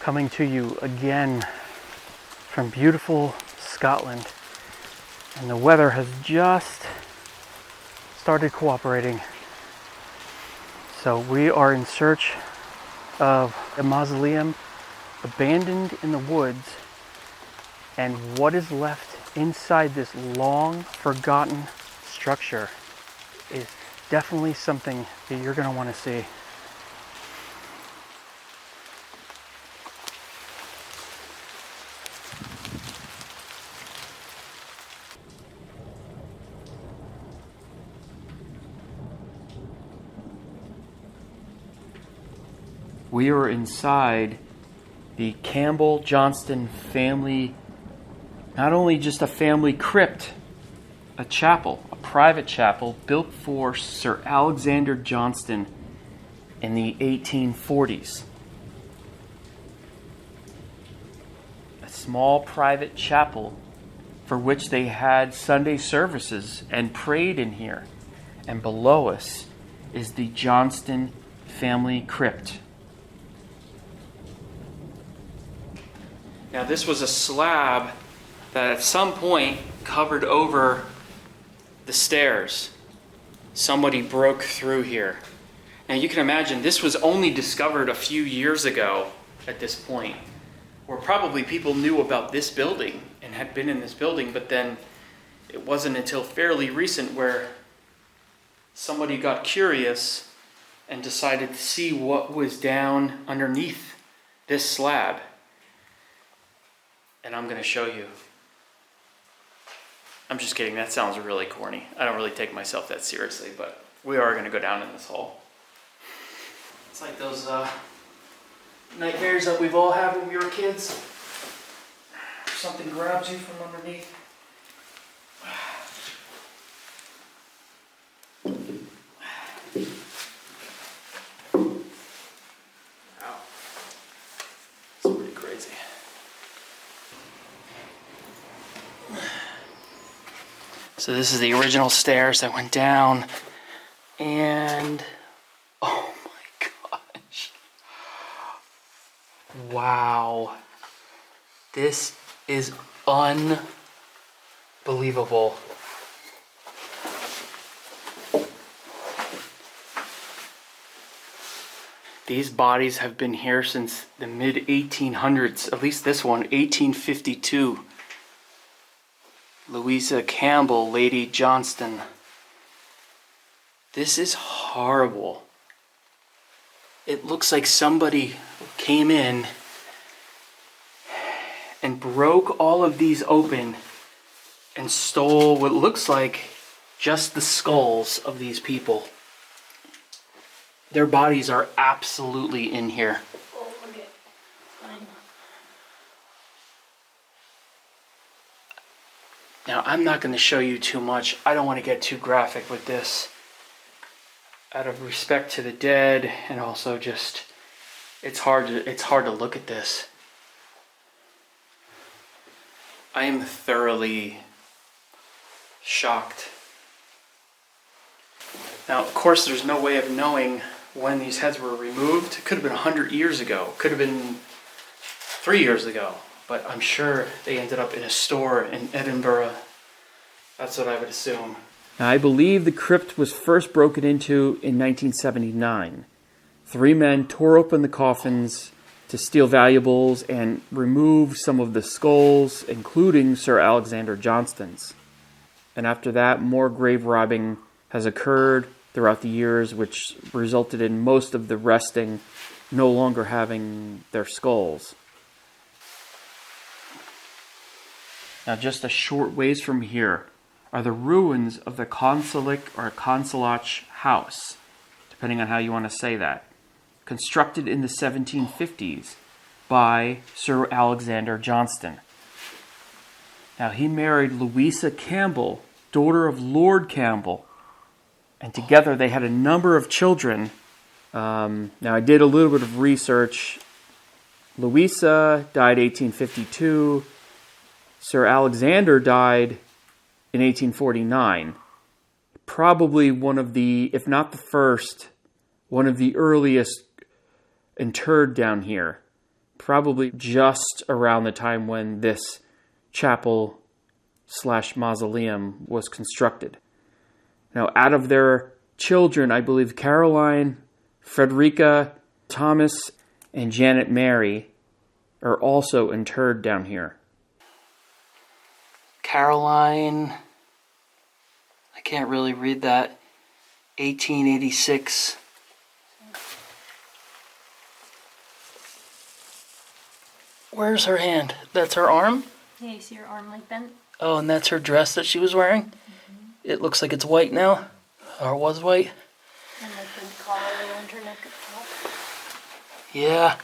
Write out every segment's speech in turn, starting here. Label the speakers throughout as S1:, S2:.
S1: coming to you again from beautiful Scotland, and the weather has just started cooperating. So we are in search of a mausoleum abandoned in the woods, and what is left inside this long forgotten structure is definitely something that you're going to want to see. We are inside the Campbell Johnston family, not only just a family crypt, a chapel, a private chapel built for Sir Alexander Johnston in the 1840s. A small private chapel for which they had Sunday services and prayed in here. And below us is the Johnston family crypt. Now, this was a slab that at some point covered over the stairs. Somebody broke through here. Now, you can imagine this was only discovered a few years ago at this point, where probably people knew about this building and had been in this building, but then it wasn't until fairly recent where somebody got curious and decided to see what was down underneath this slab. And I'm going to show you. I'm just kidding, that sounds really corny. I don't really take myself that seriously, but we are going to go down in this hole. It's like those nightmares that we've all had when we were kids. Something grabs you from underneath. Wow. It's pretty crazy. So this is the original stairs that went down, and oh my gosh, wow, this is unbelievable. These bodies have been here since the mid-1800s, at least this one, 1852. Louisa Campbell, Lady Johnston. This is horrible. It looks like somebody came in and broke all of these open and stole what looks like just the skulls of these people. Their bodies are absolutely in here. Now, I'm not going to show you too much. I don't want to get too graphic with this. Out of respect to the dead, and also just, it's hard to look at this. I am thoroughly shocked. Now, of course, there's no way of knowing when these heads were removed. It could have been 100 years ago. It could have been 3 years ago. But I'm sure they ended up in a store in Edinburgh. That's what I would assume. Now, I believe the crypt was first broken into in 1979. 3 men tore open the coffins to steal valuables and remove some of the skulls, including Sir Alexander Johnston's. And after that, more grave robbing has occurred throughout the years, which resulted in most of the resting no longer having their skulls. Now, just a short ways from here are the ruins of the Consulate or Consulach house, depending on how you want to say that, constructed in the 1750s by Sir Alexander Johnston. Now, he married Louisa Campbell, daughter of Lord Campbell, and together they had a number of children. Now, I did a little bit of research. Louisa died 1852. Sir Alexander died in 1849. Probably one of the, if not the first, one of the earliest interred down here. probably just around the time when this chapel/mausoleum was constructed. Now, out of their children, I believe Caroline, Frederica, Thomas, and Janet Mary are also interred down here. Caroline, I can't really read that, 1886. Where's her hand? That's her arm?
S2: Yeah, you see her arm like bent?
S1: Oh, and that's her dress that she was wearing? Mm-hmm. It looks like it's white now, or was white.
S2: And like the collar around her neck at the top.
S1: Yeah.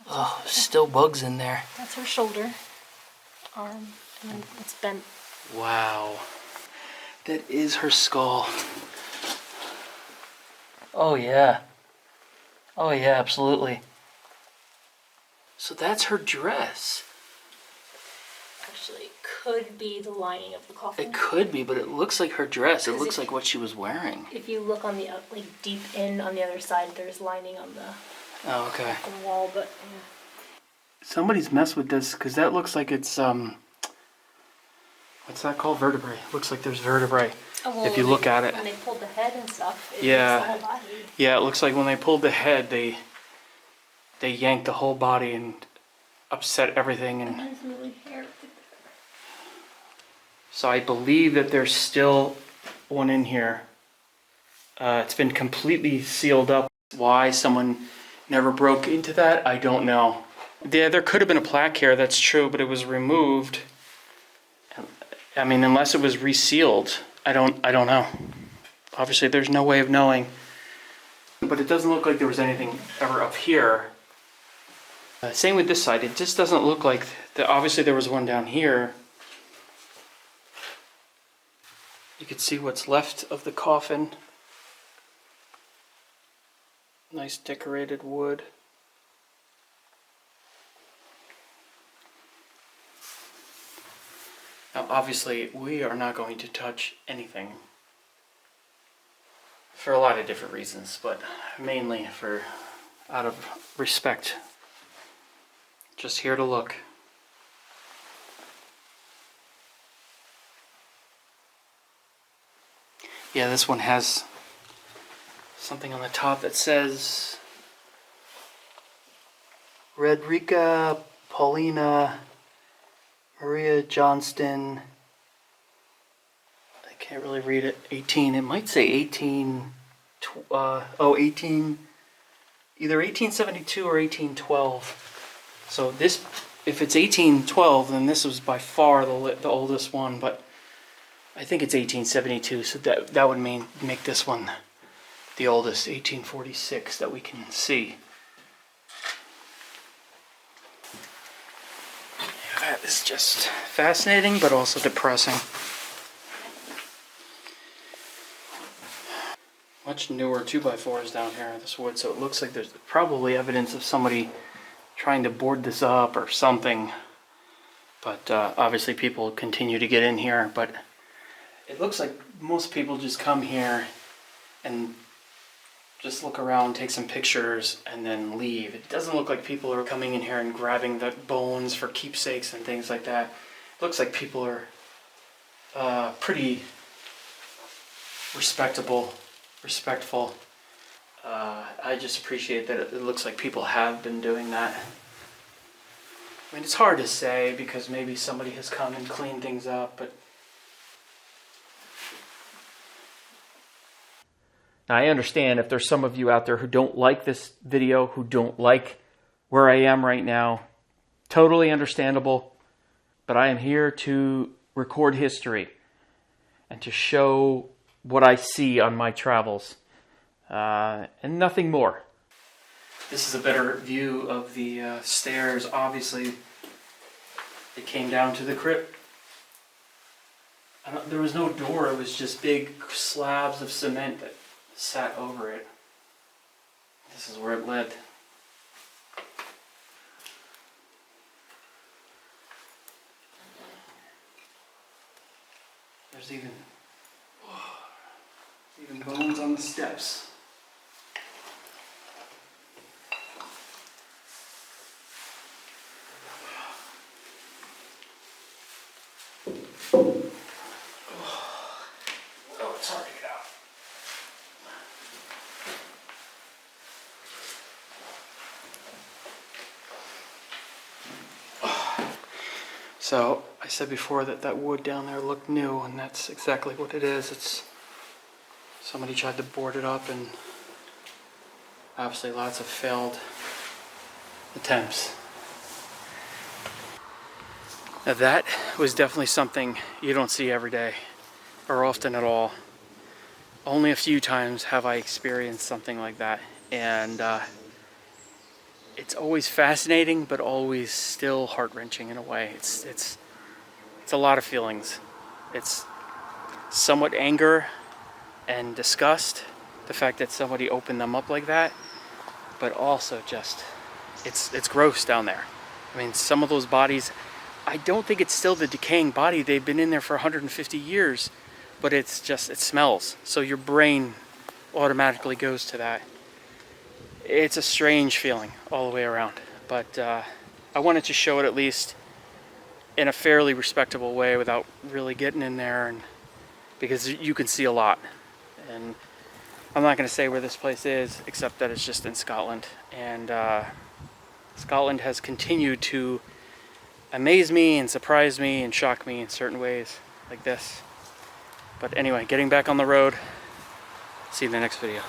S1: Oh, still bugs in there.
S2: That's her shoulder, arm, and then it's bent.
S1: Wow. That is her skull. Oh, yeah. Oh, yeah, absolutely. So that's her dress.
S2: Actually, it could be the lining of the coffin.
S1: It could be, but it looks like her dress. It looks like what she was wearing.
S2: If you look on the like deep in on the other side, there's lining on the the wall, but yeah.
S1: Somebody's messed with this because that looks like it's what's that called? Vertebrae. Looks like there's vertebrae.
S2: Oh, well,
S1: if you look at it.
S2: When they pulled the head and stuff, it
S1: yeah.
S2: makes the whole body.
S1: Yeah, it looks like when they pulled the head, they yanked the whole body and upset everything. And
S2: there's really hair.
S1: So I believe that there's still one in here. It's been completely sealed up. Why someone never broke into that, I don't know. Yeah, there could have been a plaque here, that's true, but it was removed. I mean, unless it was resealed, I don't know. Obviously, there's no way of knowing. But it doesn't look like there was anything ever up here. Same with this side. It just doesn't look like... Obviously, there was one down here. You can see what's left of the coffin. Nice decorated wood. Now, obviously, we are not going to touch anything for a lot of different reasons, but mainly out of respect. Just here to look. Yeah, this one has something on the top that says Frederica Paulina Maria Johnston. I can't really read it. 18. It might say 18. 18. Either 1872 or 1812. So this, if it's 1812, then this was by far the oldest one. But I think it's 1872. So that would make this one the oldest, 1846, that we can see. That is just fascinating, but also depressing. Much newer 2x4s down here in this wood, so it looks like there's probably evidence of somebody trying to board this up or something. But obviously people continue to get in here, but it looks like most people just come here and just look around, take some pictures, and then leave. It doesn't look like people are coming in here and grabbing the bones for keepsakes and things like that. It looks like people are pretty respectful. I just appreciate that it looks like people have been doing that. I mean, it's hard to say because maybe somebody has come and cleaned things up, but now, I understand if there's some of you out there who don't like this video, who don't like where I am right now. Totally understandable. But I am here to record history and to show what I see on my travels. And nothing more. This is a better view of the stairs. Obviously, it came down to the crypt. There was no door. It was just big slabs of cement that sat over it. This is where it led. There's even bones on the steps. So I said before that that wood down there looked new, and that's exactly what it is. It's somebody tried to board it up, and obviously lots of failed attempts. Now that was definitely something you don't see every day or often at all. Only a few times have I experienced something like that, and it's always fascinating, but always still heart-wrenching in a way. It's a lot of feelings. It's somewhat anger and disgust, the fact that somebody opened them up like that, but also just it's gross down there. I mean, some of those bodies, I don't think it's still the decaying body. They've been in there for 150 years, but it's just, it smells. So your brain automatically goes to that. It's a strange feeling all the way around, but I wanted to show it at least in a fairly respectable way without really getting in there, and because you can see a lot. And I'm not going to say where this place is, except that it's just in Scotland, and Scotland has continued to amaze me and surprise me and shock me in certain ways like this. But anyway, getting back on the road. See you in the next video.